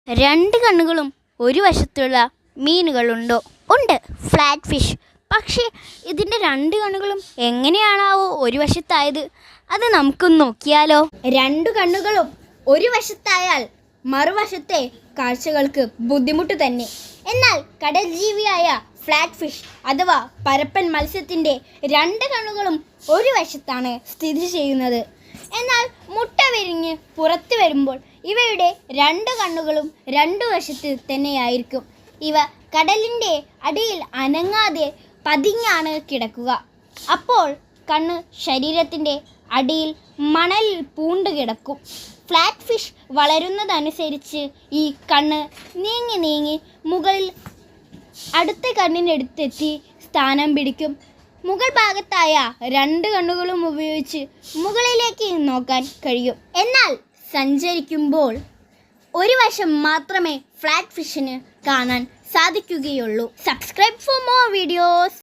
രണ്ട് കണ്ണുകളും ഒരു വശത്തുള്ള മീനുകളുണ്ടോ? ഉണ്ട്, ഫ്ലാറ്റ് ഫിഷ്. പക്ഷേ ഇതിൻ്റെ രണ്ട് കണ്ണുകളും എങ്ങനെയാണാവോ ഒരു വശത്തായത്? അത് നമുക്കൊന്ന് നോക്കിയാലോ. രണ്ടു കണ്ണുകളും ഒരു വശത്തായാൽ മറുവശത്തെ കാഴ്ചകൾക്ക് ബുദ്ധിമുട്ട് തന്നെ. എന്നാൽ കടൽ ജീവിയായ ഫ്ലാറ്റ് ഫിഷ് അഥവാ പരപ്പൻ മത്സ്യത്തിൻ്റെ രണ്ട് കണ്ണുകളും ഒരു വശത്താണ് സ്ഥിതി ചെയ്യുന്നത്. എന്നാൽ മുട്ട വിരിഞ്ഞ് പുറത്തു വരുമ്പോൾ ഇവയുടെ രണ്ട് കണ്ണുകളും രണ്ടു വശത്ത് തന്നെയായിരിക്കും. ഇവ കടലിൻ്റെ അടിയിൽ അനങ്ങാതെ പതിഞ്ഞാണ് കിടക്കുക. അപ്പോൾ കണ്ണ് ശരീരത്തിൻ്റെ അടിയിൽ മണലിൽ പൂണ്ടു കിടക്കും. ഫ്ലാറ്റ് ഫിഷ് വളരുന്നതനുസരിച്ച് ഈ കണ്ണ് നീങ്ങി നീങ്ങി മുകളിൽ അടുത്ത കണ്ണിനടുത്തെത്തി സ്ഥാനം പിടിക്കും. മുകൾ ഭാഗത്തായ രണ്ട് കണ്ണുകളും ഉപയോഗിച്ച് മുകളിലേക്ക് നോക്കാൻ കഴിയും. എന്നാൽ സഞ്ചരിക്കുമ്പോൾ ഒരു വശം മാത്രമേ ഫ്ലാറ്റ് ഫിഷിന് കാണാൻ സാധിക്കുകയുള്ളൂ. Subscribe for more videos.